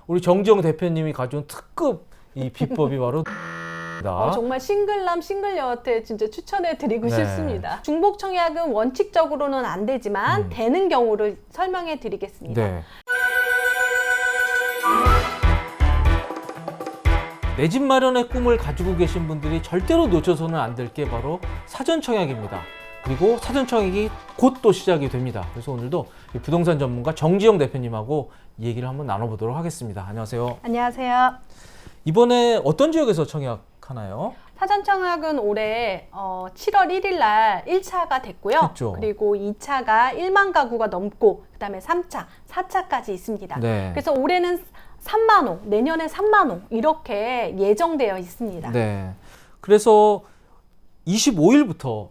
우리 정지영 대표님이 가져온 특급 이 비법이 바로 정말 싱글남 싱글녀한테 진짜 추천해드리고 네. 싶습니다. 중복 청약은 원칙적으로는 안 되지만 되는 경우를 설명해드리겠습니다. 네. 내 집 마련의 꿈을 가지고 계신 분들이 절대로 놓쳐서는 안 될 게 바로 사전 청약입니다. 그리고 사전 청약이 곧 또 시작이 됩니다. 그래서 오늘도 부동산 전문가 정지영 대표님하고 얘기를 한번 나눠보도록 하겠습니다. 안녕하세요. 안녕하세요. 이번에 어떤 지역에서 청약하나요? 사전 청약은 올해 7월 1일 날 1차가 됐고요. 그쵸. 그리고 2차가 1만 가구가 넘고 그다음에 3차, 4차까지 있습니다. 네. 그래서 올해는 3만 호, 내년에 3만 호 이렇게 예정되어 있습니다. 네. 그래서 25일부터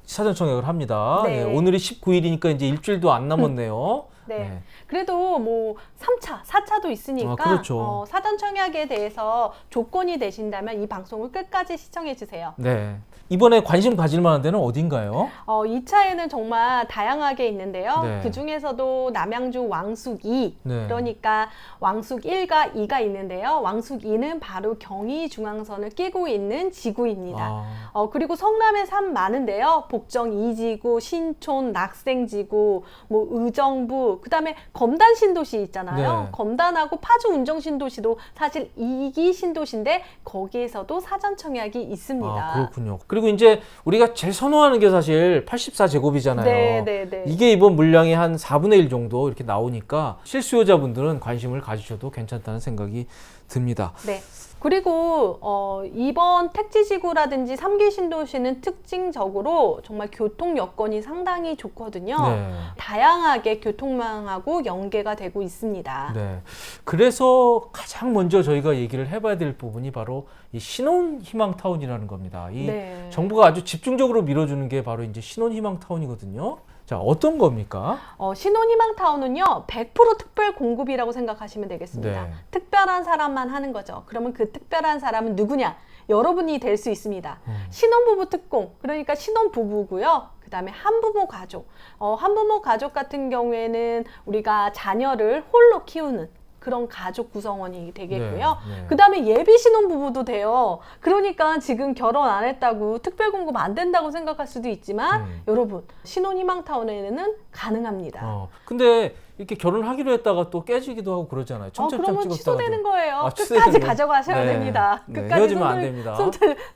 사전 청약을 합니다. 네. 예, 오늘이 19일이니까 이제 일주일도 안 남았네요. 네. 네. 그래도 뭐 3차, 4차도 있으니까 그렇죠. 사전 청약에 대해서 조건이 되신다면 이 방송을 끝까지 시청해 주세요. 네. 이번에 관심 가질 만한 데는 어딘가요? 2차에는 정말 다양하게 있는데요. 네. 그 중에서도 남양주 왕숙 2, 네. 그러니까 왕숙 1과 2가 있는데요. 왕숙 2는 바로 경의중앙선을 끼고 있는 지구입니다. 그리고 성남에 산 많은데요. 복정 2지구, 신촌, 낙생지구, 뭐 의정부, 그 다음에 검단 신도시 있잖아요. 네. 검단하고 파주 운정 신도시도 사실 2기 신도시인데 거기에서도 사전 청약이 있습니다. 그렇군요. 그리고 이제 우리가 제일 선호하는 게 사실 84제곱이잖아요. 네. 이게 이번 물량이 한 4분의 1 정도 이렇게 나오니까 실수요자분들은 관심을 가지셔도 괜찮다는 생각이 듭니다. 네. 그리고 이번 택지지구라든지 3기 신도시는 특징적으로 정말 교통 여건이 상당히 좋거든요. 네. 다양하게 교통망하고 연계가 되고 있습니다. 네. 그래서 가장 먼저 저희가 얘기를 해봐야 될 부분이 바로 이 신혼희망타운이라는 겁니다. 이 네. 정부가 아주 집중적으로 밀어주는 게 바로 이제 신혼희망타운이거든요. 자, 어떤 겁니까? 신혼희망타운은요 100% 특별 공급이라고 생각하시면 되겠습니다. 네. 특별한 사람만 하는 거죠. 그러면 그 특별한 사람은 누구냐? 여러분이 될 수 있습니다. 신혼부부 특공, 그러니까 신혼부부고요. 그 다음에 한부모 가족. 한부모 가족 같은 경우에는 우리가 자녀를 홀로 키우는 그런 가족 구성원이 되겠고요. 네. 그 다음에 예비 신혼부부도 돼요. 그러니까 지금 결혼 안 했다고 특별 공급 안 된다고 생각할 수도 있지만 여러분 신혼희망타운에는 가능합니다. 근데 이렇게 결혼하기로 했다가 또 깨지기도 하고 그러잖아요. 청첩장 그러면 찍었다가도. 취소되는 거예요. 취소되는 끝까지 거예요? 가져가셔야 네. 됩니다. 네, 끝까지 헤어지면 안 됩니다.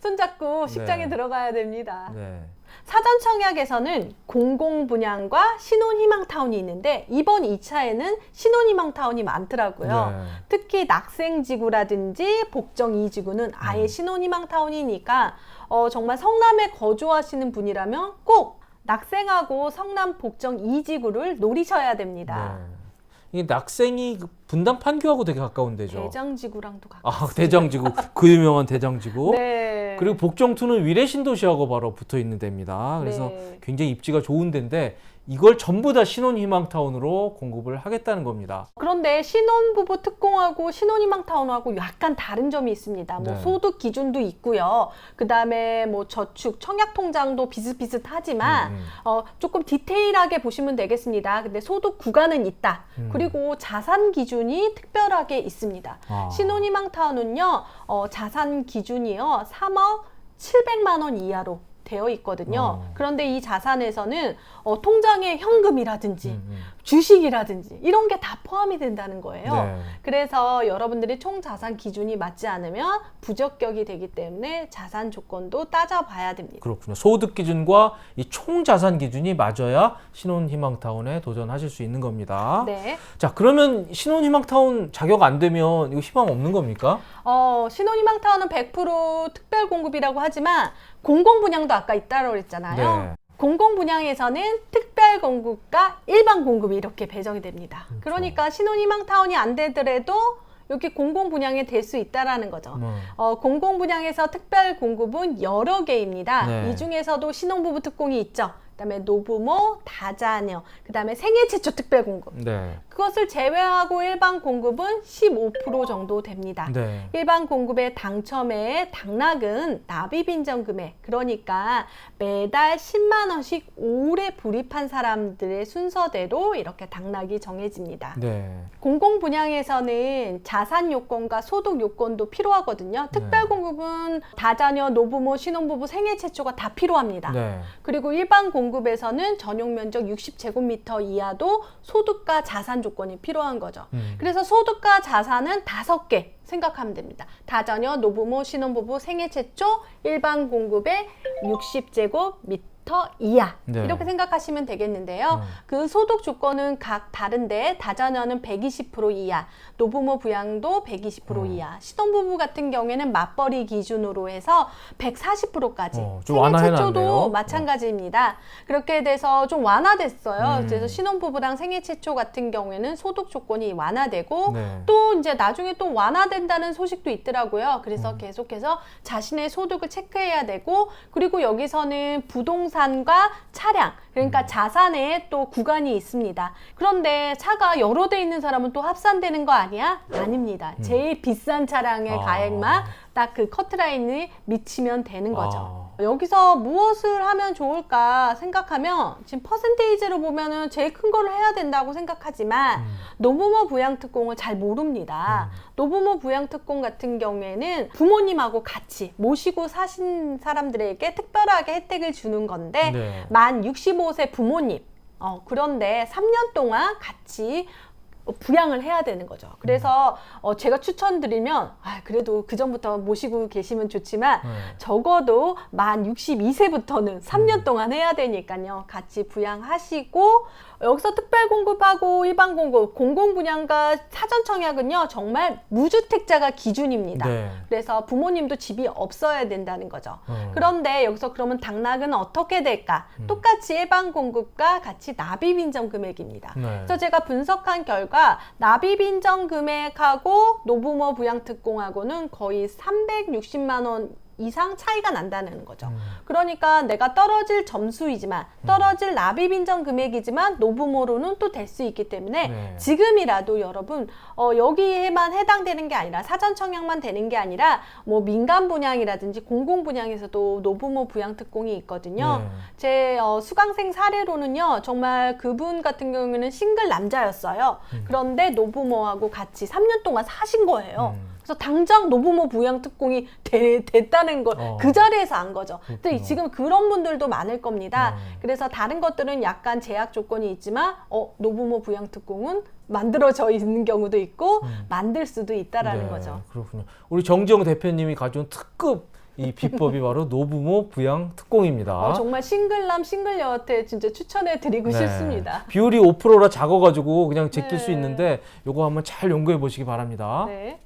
손잡고 식장에 네. 들어가야 됩니다. 네. 사전 청약에서는 공공분양과 신혼희망타운이 있는데 이번 2차에는 신혼희망타운이 많더라고요. 네. 특히 낙생지구라든지 복정 2지구는 아예 신혼희망타운이니까 정말 성남에 거주하시는 분이라면 꼭 낙생하고 성남 복정 2지구를 노리셔야 됩니다. 네. 이 낙생이 분당 판교하고 되게 가까운 데죠. 대장지구랑도 가깝습니다. 대장지구. 그 유명한 대장지구. 네. 그리고 복정투는 위례신도시하고 바로 붙어 있는 데입니다. 그래서 네. 굉장히 입지가 좋은 데인데 이걸 전부 다 신혼희망타운으로 공급을 하겠다는 겁니다. 그런데 신혼부부 특공하고 신혼희망타운하고 약간 다른 점이 있습니다. 뭐 네. 소득 기준도 있고요. 그 다음에 뭐 저축, 청약통장도 비슷비슷하지만 조금 디테일하게 보시면 되겠습니다. 근데 소득 구간은 있다. 그리고 자산 기준이 특별하게 있습니다. 신혼희망타운은요, 자산 기준이요, 3억 700만 원 이하로 되어 있거든요. 그런데 이 자산에서는 통장에 현금이라든지 주식이라든지 이런 게 다 포함이 된다는 거예요. 네. 그래서 여러분들이 총 자산 기준이 맞지 않으면 부적격이 되기 때문에 자산 조건도 따져봐야 됩니다. 그렇군요. 소득 기준과 이 총 자산 기준이 맞아야 신혼희망타운에 도전하실 수 있는 겁니다. 네. 자, 그러면 신혼희망타운 자격 안 되면 이거 희망 없는 겁니까? 신혼희망타운은 100% 특별 공급이라고 하지만 공공분양도 아까 있다고 그랬잖아요. 네. 공공분양에서는 특별 공급과 일반 공급이 이렇게 배정이 됩니다. 그렇죠. 그러니까 신혼희망타운이 안 되더라도 이렇게 공공분양이 될 수 있다라는 거죠. 공공분양에서 특별 공급은 여러 개입니다. 네. 이 중에서도 신혼부부 특공이 있죠. 그다음에 노부모, 다자녀, 그다음에 생애 최초 특별 공급. 네. 그것을 제외하고 일반 공급은 15% 정도 됩니다. 네. 일반 공급의 당첨의 당락은 납입 인정 금액, 그러니까 매달 10만 원씩 오래 불입한 사람들의 순서대로 이렇게 당락이 정해집니다. 네. 공공 분양에서는 자산 요건과 소득 요건도 필요하거든요. 특별 공급은 다자녀, 노부모, 신혼부부 생애 최초가 다 필요합니다. 네. 그리고 일반 공급에서는 전용 면적 60제곱미터 이하도 소득과 자산 조건이 필요한 거죠. 그래서 소득과 자산은 5개 생각하면 됩니다. 다자녀, 노부모, 신혼부부 생애 최초 일반 공급의 60제곱미터 이하 네. 이렇게 생각하시면 되겠는데요. 그 소득 조건은 각 다른데 다자녀는 120% 이하, 노부모 부양도 120% 이하, 신혼부부 같은 경우에는 맞벌이 기준으로 해서 140%까지 좀 생애 완화해놨네요. 최초도 마찬가지입니다. 그렇게 돼서 좀 완화됐어요. 그래서 신혼부부랑 생애 최초 같은 경우에는 소득 조건이 완화되고 네. 또 이제 나중에 또 완화된다는 소식도 있더라고요. 그래서 계속해서 자신의 소득을 체크해야 되고, 그리고 여기서는 부동산과 차량, 그러니까 자산에 또 구간이 있습니다. 그런데 차가 여러 대 있는 사람은 또 합산되는 거 아니야? 아닙니다. 제일 비싼 차량의 가액만 딱 그 커트라인이 미치면 되는 거죠. 여기서 무엇을 하면 좋을까 생각하면 지금 퍼센테이지로 보면은 제일 큰 거를 해야 된다고 생각하지만 노부모 부양특공을 잘 모릅니다. 노부모 부양특공 같은 경우에는 부모님하고 같이 모시고 사신 사람들에게 특별하게 혜택을 주는 건데 네. 만 65세 부모님 그런데 3년 동안 같이 부양을 해야 되는 거죠. 그래서 제가 추천드리면 그래도 그 전부터 모시고 계시면 좋지만 적어도 만 62세부터는 3년 동안 해야 되니까요. 같이 부양하시고, 여기서 특별 공급하고 일반 공급, 공공 분양과 사전 청약은요 정말 무주택자가 기준입니다. 네. 그래서 부모님도 집이 없어야 된다는 거죠. 그런데 여기서 그러면 당락은 어떻게 될까? 똑같이 일반 공급과 같이 납입 인정 금액입니다. 네. 그래서 제가 분석한 결과 납입 인정 금액하고 노부모 부양 특공하고는 거의 360만 원 이상 차이가 난다는 거죠. 그러니까 내가 떨어질 점수이지만 떨어질 납입 인정 금액이지만 노부모로는 또 될 수 있기 때문에 네. 지금이라도 여러분 여기에만 해당되는 게 아니라 사전 청약만 되는 게 아니라 뭐 민간 분양이라든지 공공 분양에서도 노부모 부양 특공이 있거든요. 네. 제 수강생 사례로는요 정말 그분 같은 경우에는 싱글 남자였어요. 그런데 노부모하고 같이 3년 동안 사신 거예요. 그래서 당장 노부모 부양 특공이 됐다는 걸 그 자리에서 안 거죠. 근데 지금 그런 분들도 많을 겁니다. 그래서 다른 것들은 약간 제약 조건이 있지만 노부모 부양 특공은 만들어져 있는 경우도 있고 만들 수도 있다라는 거죠. 그렇군요. 우리 정지영 대표님이 가져온 특급 이 비법이 바로 노부모 부양 특공입니다. 정말 싱글남 싱글녀한테 진짜 추천해드리고 싶습니다. 비율이 5%라 작아가지고 그냥 제낄 수 네. 있는데 요거 한번 잘 연구해 보시기 바랍니다. 네.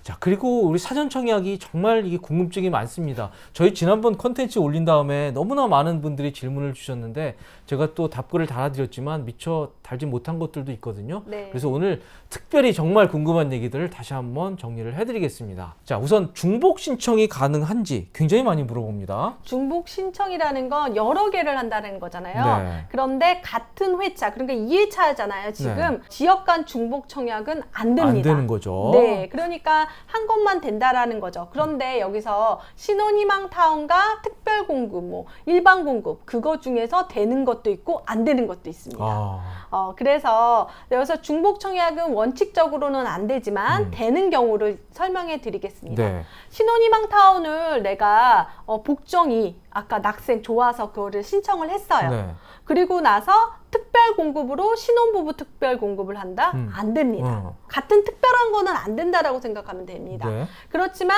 자, 그리고 우리 사전 청약이 정말 이게 궁금증이 많습니다. 저희 지난번 컨텐츠 올린 다음에 너무나 많은 분들이 질문을 주셨는데 제가 또 답글을 달아드렸지만 미처 달지 못한 것들도 있거든요. 네. 그래서 오늘 특별히 정말 궁금한 얘기들을 다시 한번 정리를 해드리겠습니다. 자, 우선 중복 신청이 가능한지 굉장히 많이 물어봅니다. 중복 신청이라는 건 여러 개를 한다는 거잖아요. 네. 그런데 같은 회차, 그러니까 2회차잖아요. 지금 네. 지역 간 중복 청약은 안 됩니다. 안 되는 거죠. 네, 그러니까 한 곳만 된다라는 거죠. 그런데 여기서 신혼희망타운과 특별공급, 뭐 일반 공급 그거 중에서 되는 것도 있고 안 되는 것도 있습니다. 그래서 여기서 중복 청약은 원칙적으로는 안 되지만 되는 경우를 설명해 드리겠습니다. 네. 신혼희망타운을 내가 복정이 아까 낙생 좋아서 그거를 신청을 했어요. 네. 그리고 나서 특별 공급으로 신혼부부 특별 공급을 한다? 안 됩니다. 같은 특별한 거는 안 된다라고 생각하면 됩니다. 네. 그렇지만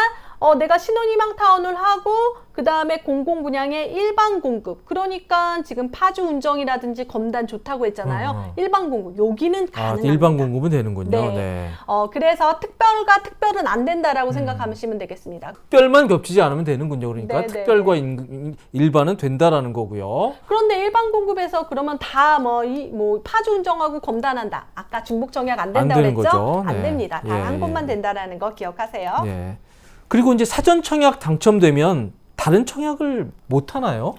내가 신혼희망타운을 하고 그 다음에 공공분양의 일반 공급, 그러니까 지금 파주 운정이라든지 검단 좋다고 했잖아요. 일반 공급 여기는 가능합니다. 일반 공급은 되는군요. 네. 네. 그래서 특별과 특별은 안 된다라고 생각하시면 되겠습니다. 특별만 겹치지 않으면 되는군요. 그러니까 네, 특별과 일반은 된다라는 거고요. 그런데 일반 공급에서 그러면 다 파주 운정하고 검단한다. 아까 중복 청약 안 된다고 되는 그랬죠? 거죠. 안 네. 됩니다. 단 한 예, 곳만 예. 된다라는 거 기억하세요. 예. 그리고 이제 사전 청약 당첨되면 다른 청약을 못 하나요?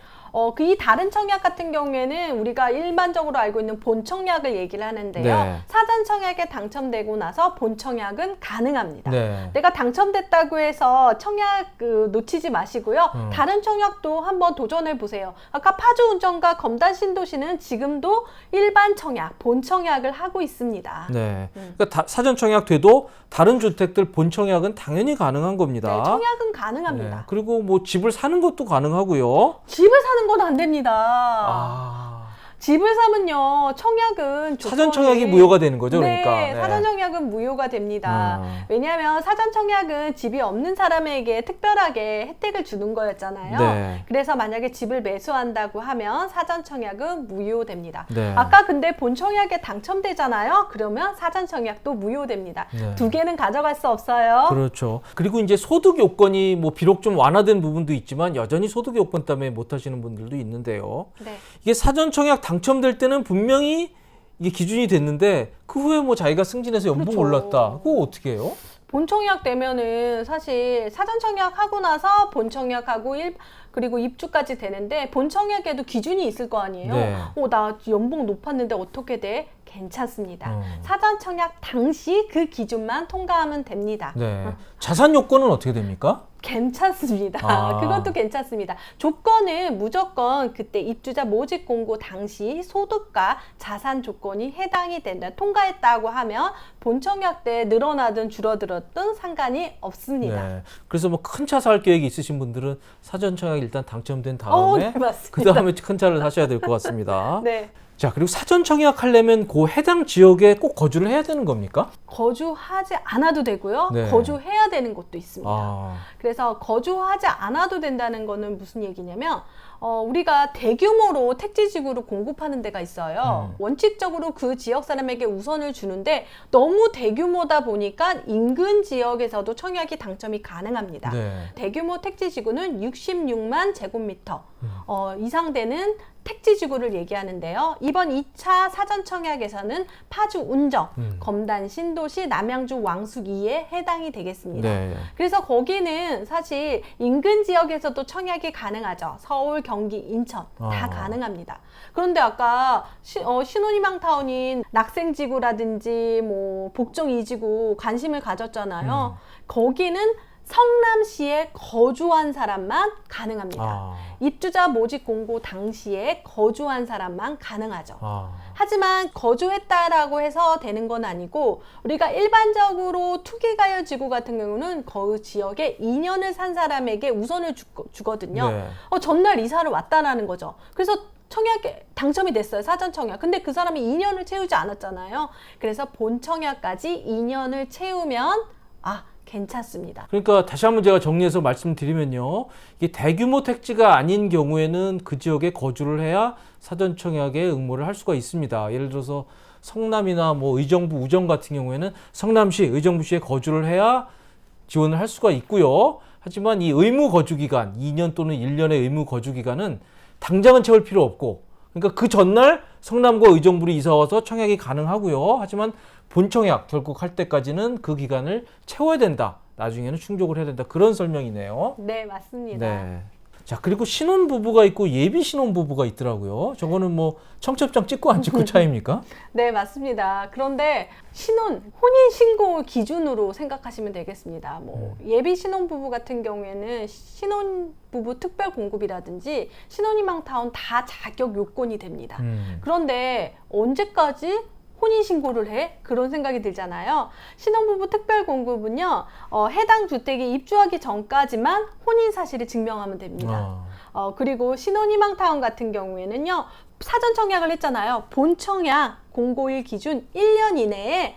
이 다른 청약 같은 경우에는 우리가 일반적으로 알고 있는 본 청약을 얘기를 하는데요. 네. 사전 청약에 당첨되고 나서 본 청약은 가능합니다. 네. 내가 당첨됐다고 해서 청약 놓치지 마시고요. 다른 청약도 한번 도전해 보세요. 아까 파주운전과 검단신도시는 지금도 일반 청약, 본 청약을 하고 있습니다. 네. 그러니까 사전 청약 돼도 다른 주택들 본 청약은 당연히 가능한 겁니다. 네, 청약은 가능합니다. 네. 그리고 뭐 집을 사는 것도 가능하고요. 집을 사는 건 안 됩니다. 아. 집을 사면요, 청약은 사전 조건이- 청약이 무효가 되는 거죠, 그러니까. 네, 사전 청약은 무효가 됩니다. 아. 왜냐하면 사전 청약은 집이 없는 사람에게 특별하게 혜택을 주는 거였잖아요. 네. 그래서 만약에 집을 매수한다고 하면 사전 청약은 무효됩니다. 네. 아까 근데 본 청약에 당첨되잖아요. 그러면 사전 청약도 무효됩니다. 네. 두 개는 가져갈 수 없어요. 그렇죠. 그리고 이제 소득 요건이 뭐 비록 좀 완화된 부분도 있지만 여전히 소득 요건 때문에 못 하시는 분들도 있는데요. 네. 이게 사전 청약 당첨될 때는 분명히 이게 기준이 됐는데 그 후에 뭐 자기가 승진해서 연봉 그렇죠. 올랐다. 그거 어떻게 해요? 본 청약 되면은 사실 사전 청약하고 나서 본 청약하고 그리고 입주까지 되는데 본 청약에도 기준이 있을 거 아니에요. 네. 나 연봉 높았는데 어떻게 돼? 괜찮습니다. 음. 사전 청약 당시 그 기준만 통과하면 됩니다. 네. 자산 요건은 어떻게 됩니까? 괜찮습니다. 아. 그것도 괜찮습니다. 조건은 무조건 그때 입주자 모집 공고 당시 소득과 자산 조건이 해당이 된다. 통과했다고 하면 본 청약 때 늘어나든 줄어들었든 상관이 없습니다. 네. 그래서 뭐 큰 차 살 계획이 있으신 분들은 사전 청약 일단 당첨된 다음에 네, 맞습니다. 그 다음에 큰 차를 사셔야 될 것 같습니다. 네. 자, 그리고 사전 청약하려면 그 해당 지역에 꼭 거주를 해야 되는 겁니까? 거주하지 않아도 되고요. 네. 거주해야 되는 곳도 있습니다. 아, 그래서 거주하지 않아도 된다는 거는 무슨 얘기냐면 우리가 대규모로 택지지구를 공급하는 데가 있어요. 원칙적으로 그 지역 사람에게 우선을 주는데 너무 대규모다 보니까 인근 지역에서도 청약이 당첨이 가능합니다. 네. 대규모 택지지구는 66만 제곱미터 이상 되는 택지지구를 얘기하는데요. 이번 2차 사전청약에서는 파주 운정, 검단 신도시, 남양주 왕숙 2에 해당이 되겠습니다. 네. 그래서 거기는 사실 인근 지역에서도 청약이 가능하죠. 서울, 경기, 인천 다 가능합니다. 그런데 아까 신혼희망타운인 낙생지구라든지 뭐 복정 2지구 관심을 가졌잖아요. 거기는 성남시에 거주한 사람만 가능합니다. 아, 입주자 모집 공고 당시에 거주한 사람만 가능하죠. 아. 하지만 거주했다라고 해서 되는 건 아니고 우리가 일반적으로 투기가열 지구 같은 경우는 그 지역에 2년을 산 사람에게 우선을 주거든요. 네. 전날 이사를 왔다라는 거죠. 그래서 청약에 당첨이 됐어요. 사전 청약. 근데 그 사람이 2년을 채우지 않았잖아요. 그래서 본 청약까지 2년을 채우면 괜찮습니다. 그러니까 다시 한번 제가 정리해서 말씀드리면요. 이게 대규모 택지가 아닌 경우에는 그 지역에 거주를 해야 사전 청약에 응모를 할 수가 있습니다. 예를 들어서 성남이나 뭐 의정부, 우정 같은 경우에는 성남시, 의정부시에 거주를 해야 지원을 할 수가 있고요. 하지만 이 의무 거주 기간, 2년 또는 1년의 의무 거주 기간은 당장은 채울 필요 없고, 그러니까 그 전날 성남과 의정부로 이사 와서 청약이 가능하고요. 하지만 본 청약 결국 할 때까지는 그 기간을 채워야 된다. 나중에는 충족을 해야 된다. 그런 설명이네요. 네, 맞습니다. 네. 자, 그리고 신혼 부부가 있고 예비 신혼 부부가 있더라고요. 저거는 뭐 청첩장 찍고 안 찍고 차이입니까? 네, 맞습니다. 그런데 혼인신고 기준으로 생각하시면 되겠습니다. 예비 신혼부부 같은 경우에는 신혼부부 특별공급이라든지 신혼희망타운 다 자격 요건이 됩니다. 그런데 언제까지 혼인신고를 해? 그런 생각이 들잖아요. 신혼부부 특별공급은요, 해당 주택에 입주하기 전까지만 혼인 사실을 증명하면 됩니다. 그리고 신혼희망타운 같은 경우에는요, 사전 청약을 했잖아요. 본 청약 공고일 기준 1년 이내에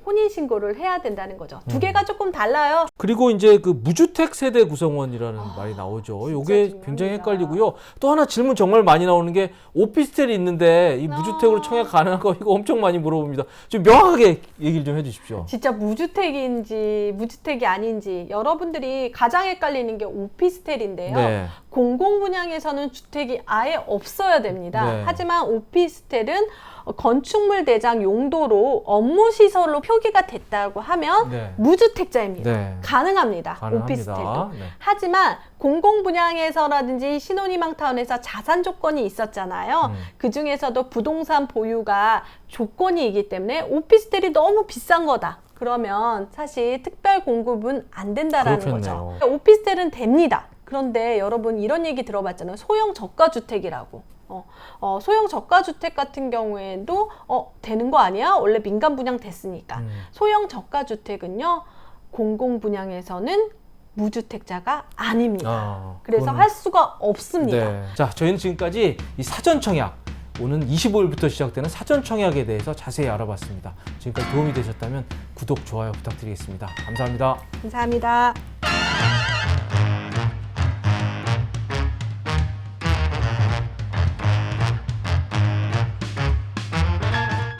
혼인신고를 해야 된다는 거죠. 두 개가 조금 달라요. 그리고 이제 그 무주택 세대 구성원이라는 말이 나오죠. 이게 중요합니다. 굉장히 헷갈리고요. 또 하나 질문 정말 많이 나오는 게 오피스텔이 있는데 이 무주택으로 청약 가능한가 이거 엄청 많이 물어봅니다. 좀 명확하게 얘기를 좀 해주십시오. 진짜 무주택인지 무주택이 아닌지 여러분들이 가장 헷갈리는 게 오피스텔인데요. 네. 공공분양에서는 주택이 아예 없어야 됩니다. 네. 하지만 오피스텔은 건축물 대장 용도로 업무시설로 표기가 됐다고 하면 네. 무주택자입니다. 네. 가능합니다. 가능합니다. 오피스텔도. 네. 하지만 공공분양에서라든지 신혼희망타운에서 자산 조건이 있었잖아요. 그 중에서도 부동산 보유가 조건이기 때문에 오피스텔이 너무 비싼 거다. 그러면 사실 특별 공급은 안 된다라는 그렇겠네요. 거죠. 오피스텔은 됩니다. 그런데 여러분 이런 얘기 들어봤잖아요. 소형 저가주택이라고. 소형 저가주택 같은 경우에도 되는 거 아니야? 원래 민간 분양 됐으니까. 소형 저가주택은요. 공공분양에서는 무주택자가 아닙니다. 그래서 그건- 할 수가 없습니다. 네. 자, 저희는 지금까지 이 사전 청약, 오는 25일부터 시작되는 사전 청약에 대해서 자세히 알아봤습니다. 지금까지 도움이 되셨다면 구독, 좋아요 부탁드리겠습니다. 감사합니다. 감사합니다.